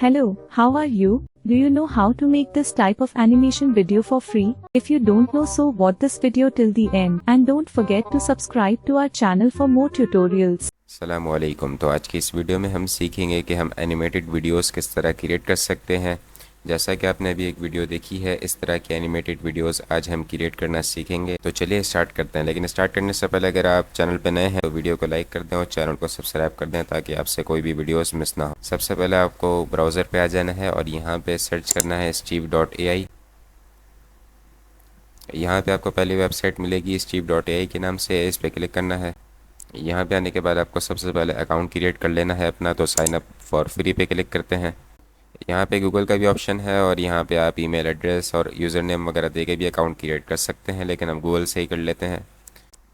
Hello, how are you? Do you know how to make this type of animation video for free? If you don't know, so watch this video till the end and don't forget to subscribe to our channel for more tutorials. अस्सलामुअलैकुम। तो आज की इस video में हम सीखेंगे कि हम एनिमेटेड वीडियोस किस तरह क्रिएट कर सकते हैं। जैसा कि आपने अभी एक वीडियो देखी है, इस तरह की एनिमेटेड वीडियोस आज हम क्रिएट करना सीखेंगे। तो चलिए स्टार्ट करते हैं। लेकिन स्टार्ट करने से पहले अगर आप चैनल पर नए हैं तो वीडियो को लाइक कर दें और चैनल को सब्सक्राइब कर दें ताकि आपसे कोई भी वीडियोस मिस ना हो। सबसे पहले आपको ब्राउज़र पर आ जाना है और यहाँ पर सर्च करना है steve.ai। यहाँ पर आपको पहली वेबसाइट मिलेगी steve.ai के नाम से, इस पर क्लिक करना है। यहाँ पे आने के बाद आपको सबसे पहले अकाउंट क्रिएट कर लेना है अपना। तो साइन अप फॉर फ्री पे क्लिक करते हैं। यहाँ पे गूगल का भी ऑप्शन है और यहाँ पे आप ईमेल एड्रेस और यूज़र नेम वगैरह दे के भी अकाउंट क्रिएट कर सकते हैं, लेकिन हम गूगल से ही कर लेते हैं।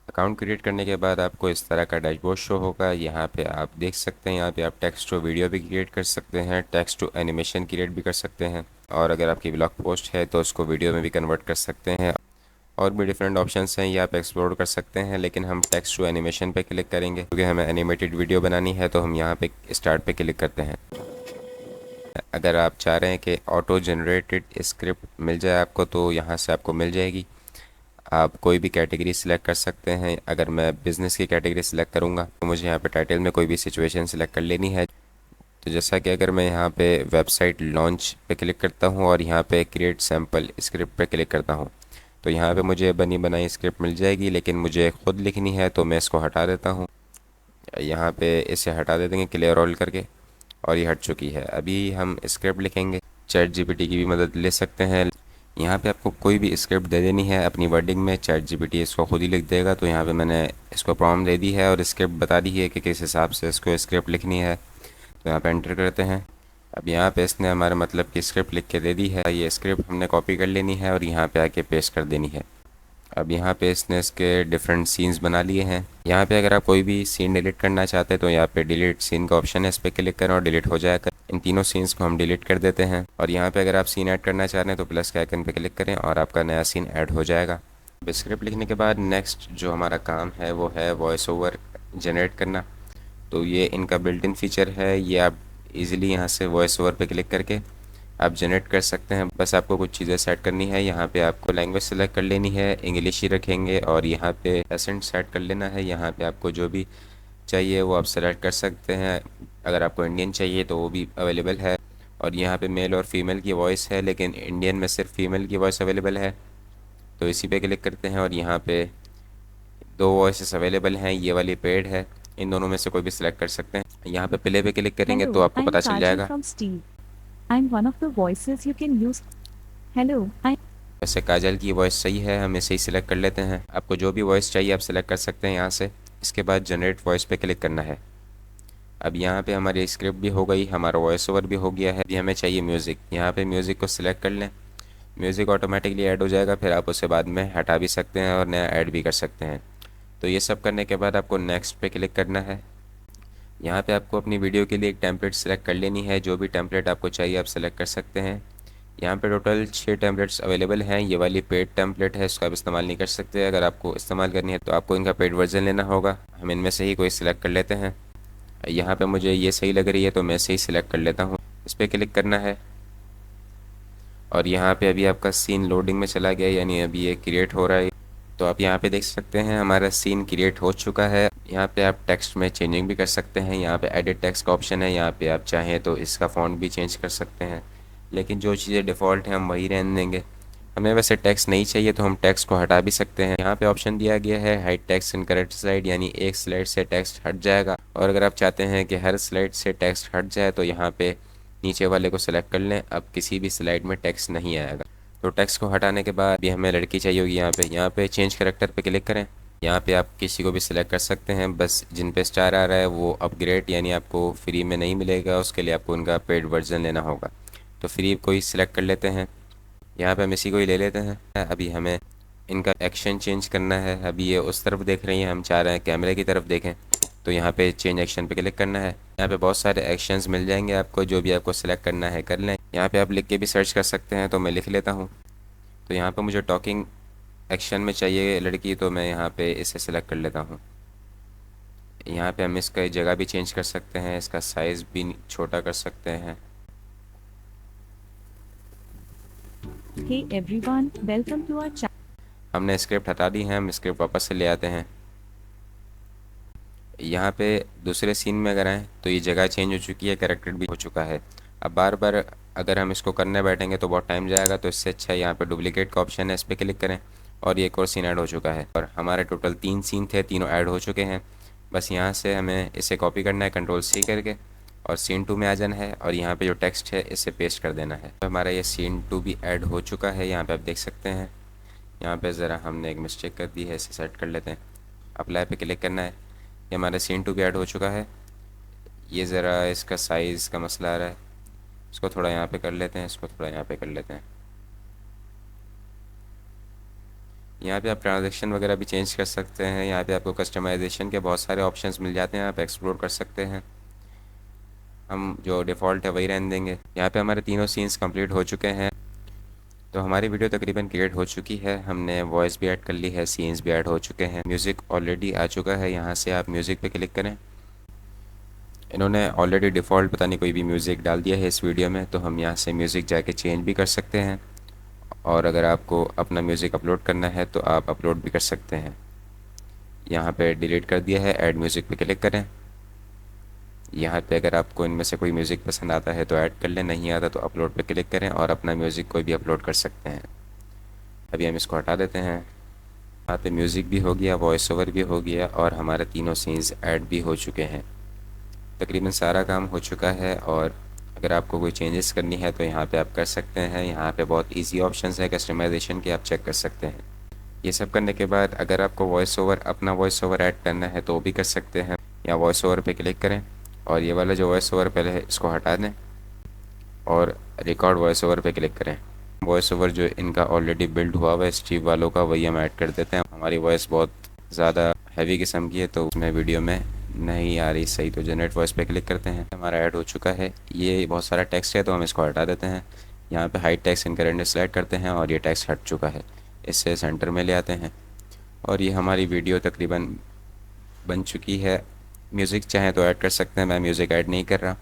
अकाउंट क्रिएट करने के बाद आपको इस तरह का डैशबोर्ड शो होगा। यहाँ पे आप देख सकते हैं, यहाँ पे आप टेक्स्ट टू वीडियो भी क्रिएट कर सकते हैं, टेक्स्ट टू एनिमेशन क्रिएट भी कर सकते हैं, और अगर आपकी ब्लॉग पोस्ट है तो उसको वीडियो में भी कन्वर्ट कर सकते हैं। और भी डिफरेंट ऑप्शंस हैं, ये आप एक्सप्लोर कर सकते हैं, लेकिन हम टेक्स्ट टू एनिमेशन पे क्लिक करेंगे क्योंकि हमें एनिमेटेड वीडियो बनानी है। तो हम यहाँ पे स्टार्ट पे क्लिक करते हैं। अगर आप चाह रहे हैं कि ऑटो जनरेटेड स्क्रिप्ट मिल जाए आपको, तो यहाँ से आपको मिल जाएगी। आप कोई भी कैटेगरी सिलेक्ट कर सकते हैं। अगर मैं बिज़नेस की कैटेगरी सिलेक्ट करूँगा तो मुझे यहाँ पर टाइटल में कोई भी सिचुएशन सिलेक्ट कर लेनी है। तो जैसा कि अगर मैं यहाँ पे वेबसाइट लॉन्च पे क्लिक करता हूँ और यहाँ पे क्रिएट सैम्पल स्क्रिप्ट पे क्लिक करता हूँ, तो यहाँ पे मुझे बनी बनाई स्क्रिप्ट मिल जाएगी, लेकिन मुझे ख़ुद लिखनी है तो मैं इसको हटा देता हूँ। यहाँ पे इसे हटा दे देंगे क्लियर ऑल करके, और ये हट चुकी है। अभी हम स्क्रिप्ट लिखेंगे। चैट जीपीटी की भी मदद ले सकते हैं। यहाँ पे आपको कोई भी स्क्रिप्ट दे देनी है अपनी वर्डिंग में, चैट जीपीटी इसको खुद ही लिख देगा। तो यहाँ पे मैंने इसको प्रॉम्प्ट दे दी है और स्क्रिप्ट बता दी है कि किस हिसाब से इसको स्क्रिप्ट लिखनी है। तो यहाँ पे एंटर करते हैं। अब यहाँ पे इसने हमारे मतलब की स्क्रिप्ट लिख के दे दी है। ये स्क्रिप्ट हमने कॉपी कर लेनी है और यहाँ पे आके पेस्ट कर देनी है। अब यहाँ पे इसने इसके डिफरेंट सीन्स बना लिए हैं। यहाँ पे अगर आप कोई भी सीन डिलीट करना चाहते हैं तो यहाँ पे डिलीट सीन का ऑप्शन है, इस पर क्लिक करें और डिलीट हो जाएगा। इन तीनों सीन्स को हम डिलीट कर देते हैं। और यहाँ पे अगर आप सीन ऐड करना चाह रहे हैं तो प्लस के आइकन पे क्लिक करें और आपका नया सीन ऐड हो जाएगा। अब स्क्रिप्ट लिखने के बाद नेक्स्ट जो हमारा काम है वो है वॉइस ओवर जनरेट करना। तो ये इनका बिल्ट इन फीचर है, ये आप इजीली यहाँ से वॉइस ओवर पे क्लिक करके आप जनरेट कर सकते हैं। बस आपको कुछ चीज़ें सेट करनी है। यहाँ पे आपको लैंग्वेज सेलेक्ट कर लेनी है, इंग्लिश ही रखेंगे, और यहाँ पे एसेंट सेट कर लेना है। यहाँ पे आपको जो भी चाहिए वो आप सेलेक्ट कर सकते हैं। अगर आपको इंडियन चाहिए तो वो भी अवेलेबल है। और यहाँ पे मेल और फीमेल की वॉइस है, लेकिन इंडियन में सिर्फ फीमेल की वॉइस अवेलेबल है। तो इसी पे क्लिक करते हैं और यहाँ पे दो वॉइसेस अवेलेबल हैं, ये वाली पेड है। इन दोनों में से कोई भी सिलेक्ट कर सकते हैं। यहाँ पे प्ले पे क्लिक करेंगे तो आपको पता चल जाएगा। वैसे काजल की वॉइस सही है, हम इसे ही सिलेक्ट कर लेते हैं। आपको जो भी वॉइस चाहिए आप सिलेक्ट कर सकते हैं यहाँ से। इसके बाद जनरेट वॉइस पे क्लिक करना है। अब यहाँ पे हमारी स्क्रिप्ट भी हो गई, हमारा वॉइस ओवर भी हो गया है। अभी हमें चाहिए म्यूज़िक। यहाँ पे म्यूज़िक को सिलेक्ट कर लें। म्यूज़िक ऑटोमेटिकली ऐड हो जाएगा, फिर आप उसे बाद में हटा भी सकते हैं और नया ऐड भी कर सकते हैं। तो ये सब करने के बाद आपको नेक्स्ट पे क्लिक करना है। यहाँ पे आपको अपनी वीडियो के लिए एक टेम्पलेट सेलेक्ट कर लेनी है। जो भी टेम्पलेट आपको चाहिए आप सेलेक्ट कर सकते हैं। यहाँ पे टोटल 6 टेम्पलेट्स अवेलेबल हैं। ये वाली पेड टेम्पलेट है, इसको आप इस्तेमाल नहीं कर सकते। अगर आपको इस्तेमाल करनी है तो आपको इनका पेड वर्जन लेना होगा। हम इनमें से ही कोई सिलेक्ट कर लेते हैं। यहाँ पे मुझे ये सही लग रही है तो मैं इसे ही सिलेक्ट कर लेता हूँ। इस पर क्लिक करना है और यहाँ पे अभी आपका सीन लोडिंग में चला गया, यानी अभी ये क्रिएट हो रहा है। तो आप यहाँ पे देख सकते हैं हमारा सीन क्रिएट हो चुका है। यहाँ पे आप टेक्स्ट में चेंजिंग भी कर सकते हैं। यहाँ पे एडिट टेक्स्ट का ऑप्शन है, यहाँ पे आप चाहें तो इसका फ़ॉन्ट भी चेंज कर सकते हैं, लेकिन जो चीज़ें डिफ़ॉल्ट हैं हम वही रहने देंगे। हमें वैसे टेक्स्ट नहीं चाहिए तो हम टेक्स्ट को हटा भी सकते हैं। यहाँ पे ऑप्शन दिया गया है hide text in correct slide, यानी एक स्लाइड से टेक्स्ट हट जाएगा। और अगर आप चाहते हैं कि हर स्लाइड से टेक्स्ट हट जाए तो यहाँ पे नीचे वाले को सिलेक्ट कर लें। अब किसी भी स्लाइड में टेक्स्ट नहीं आएगा। तो टेक्स्ट को हटाने के बाद भी हमें लड़की चाहिए होगी। यहाँ पे चेंज कैरेक्टर पे क्लिक करें। यहाँ पे आप किसी को भी सिलेक्ट कर सकते हैं, बस जिन पे स्टार आ रहा है वो अपग्रेड यानी आपको फ्री में नहीं मिलेगा, उसके लिए आपको उनका पेड वर्जन लेना होगा। तो फ्री कोई सिलेक्ट कर लेते हैं। यहाँ पे हम इसी को ही ले लेते हैं। अभी हमें इनका एक्शन चेंज करना है। अभी ये उस तरफ देख रही हैं, हम चाह रहे हैं कैमरे की तरफ देखें। तो यहाँ पे चेंज एक्शन पे क्लिक करना है। यहाँ पे बहुत सारे एक्शंस मिल जाएंगे आपको, जो भी आपको सिलेक्ट करना है कर लें। यहाँ पे आप लिख के भी सर्च कर सकते हैं, तो मैं लिख लेता हूँ। तो यहाँ पे मुझे टॉकिंग एक्शन में चाहिए लड़की, तो मैं यहाँ पे इसे सिलेक्ट कर लेता हूँ। यहाँ पे हम इसका जगह भी चेंज कर सकते हैं, इसका साइज़ भी छोटा कर सकते हैं। Hey everyone, welcome to our channel. हमने स्क्रिप्ट हटा दी है, हम स्क्रिप्ट वापस से ले आते हैं। यहाँ पे दूसरे सीन में अगर आएँ तो ये जगह चेंज हो चुकी है, कैरेक्टर भी हो चुका है। अब बार बार अगर हम इसको करने बैठेंगे तो बहुत टाइम जाएगा, तो इससे अच्छा है यहाँ पे डुप्लीकेट का ऑप्शन है, इस पर क्लिक करें और ये एक और सीन ऐड हो चुका है। और हमारे टोटल 3 सीन थे, तीनों ऐड हो चुके हैं। बस यहाँ से हमें इसे कॉपी करना है Ctrl+C करके और सीन 2 में आ जाना है और यहाँ पे जो टेक्स्ट है इसे पेस्ट कर देना है। तो हमारा ये सीन 2 भी ऐड हो चुका है, यहाँ पे आप देख सकते हैं। यहाँ पे ज़रा हमने एक मिस्टेक कर दी है, इसे सेट कर लेते हैं। अप्लाई पे क्लिक करना है। ये हमारा सीन 2 भी ऐड हो चुका है। ये ज़रा इसका साइज़ का मसला आ रहा है, इसको थोड़ा यहाँ पे कर लेते हैं, इसको थोड़ा यहाँ पे कर लेते हैं। यहाँ पे आप ट्रांजैक्शन वगैरह भी चेंज कर सकते हैं। यहाँ पे आपको कस्टमाइजेशन के बहुत सारे ऑप्शंस मिल जाते हैं, आप एक्सप्लोर कर सकते हैं। हम जो डिफ़ॉल्ट है वही रहने देंगे। यहाँ पे हमारे तीनों सीन्स कंप्लीट हो चुके हैं। तो हमारी वीडियो तकरीबन क्रिएट हो चुकी है, हमने वॉइस भी ऐड कर ली है, सीन्स भी ऐड हो चुके हैं, म्यूज़िक ऑलरेडी आ चुका है। यहाँ से आप म्यूज़िक पे क्लिक करें। इन्होंने ऑलरेडी डिफ़ॉल्ट पता नहीं कोई भी म्यूज़िक डाल दिया है इस वीडियो में, तो हम यहाँ से म्यूज़िक जाके चेंज भी कर सकते हैं। और अगर आपको अपना म्यूज़िक अपलोड करना है तो आप अपलोड भी कर सकते हैं। यहाँ पे डिलीट कर दिया है, ऐड म्यूज़िक पे क्लिक करें। यहाँ पे अगर आपको इनमें से कोई म्यूज़िक पसंद आता है तो ऐड कर लें, नहीं आता तो अपलोड पे क्लिक करें और अपना म्यूज़िक कोई भी अपलोड कर सकते हैं। अभी हम इसको हटा देते हैं। यहाँ पे म्यूज़िक भी हो गया, वॉइस ओवर भी हो गया और हमारे तीनों सीन्स ऐड भी हो चुके हैं। तकरीबन सारा काम हो चुका है और अगर आपको कोई चेंजेस करनी है तो यहाँ पे आप कर सकते हैं। यहाँ पे बहुत इजी ऑप्शंस है कस्टमाइजेशन के, आप चेक कर सकते हैं। ये सब करने के बाद अगर आपको वॉइस ओवर, अपना वॉइस ओवर ऐड करना है तो भी कर सकते हैं। या वॉइस ओवर पे क्लिक करें और ये वाला जो वॉइस ओवर पहले है इसको हटा दें और रिकॉर्ड वॉइस ओवर पे क्लिक करें। वॉइस ओवर जो इनका ऑलरेडी बिल्ड हुआ हुआ है स्टीव वालों का, वही हम ऐड कर देते हैं। हमारी वॉइस बहुत ज़्यादा हैवी किस्म की है तो उसमें वीडियो में नहीं आ रही सही, तो जनरेट वॉइस पे क्लिक करते हैं। हमारा ऐड हो चुका है। ये बहुत सारा टेक्स्ट है तो हम इसको हटा देते हैं। यहाँ पे हाइड टेक्स्ट इनकरेंट सेलेक्ट करते हैं और ये टेक्स्ट हट चुका है, इससे सेंटर में ले आते हैं और ये हमारी वीडियो तकरीबन बन चुकी है। म्यूज़िक चाहें तो ऐड कर सकते हैं, मैं म्यूज़िक ऐड नहीं कर रहा।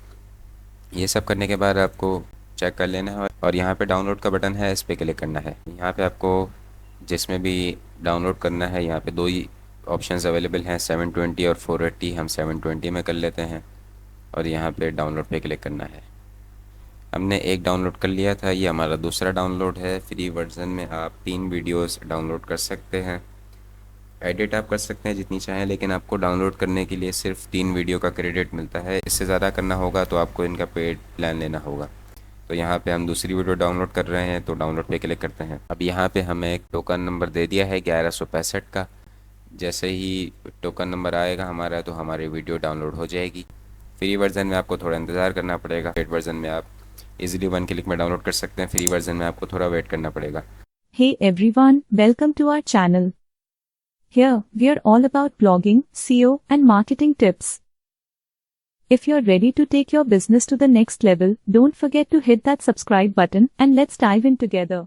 ये सब करने के बाद आपको चेक कर लेना है और यहाँ पे डाउनलोड का बटन है, इस पर क्लिक करना है। यहाँ पे आपको जिसमें भी डाउनलोड करना है, यहाँ पे 2 ही ऑप्शंस अवेलेबल हैं, 720 और 480। हम 720 में कर लेते हैं और यहाँ पे डाउनलोड पे क्लिक करना है। हमने एक डाउनलोड कर लिया था, ये हमारा दूसरा डाउनलोड है। फ्री वर्जन में आप 3 वीडियोस डाउनलोड कर सकते हैं। एडिट आप कर सकते हैं जितनी चाहें, लेकिन आपको डाउनलोड करने के लिए सिर्फ 3 वीडियो का क्रेडिट मिलता है। इससे ज़्यादा करना होगा तो आपको इनका पेड प्लान लेना होगा। तो यहाँ पे हम दूसरी वीडियो डाउनलोड कर रहे हैं तो डाउनलोड पे क्लिक करते हैं। अब यहाँ पे हमें एक टोकन नंबर दे दिया है 1165 का। जैसे ही टोकन नंबर आएगा हमारा तो हमारी वीडियो डाउनलोड हो जाएगी। फ्री वर्जन में आपको थोड़ा इंतज़ार करना पड़ेगा, पेड वर्जन में आप इजीली 1 क्लिक में डाउनलोड कर सकते हैं। फ्री वर्जन में आपको थोड़ा वेट करना पड़ेगा। Hey everyone, welcome to our channel. Here, we are all about blogging, SEO, and marketing tips. If you're ready to take your business to the next level, don't forget to hit that subscribe button and let's dive in together.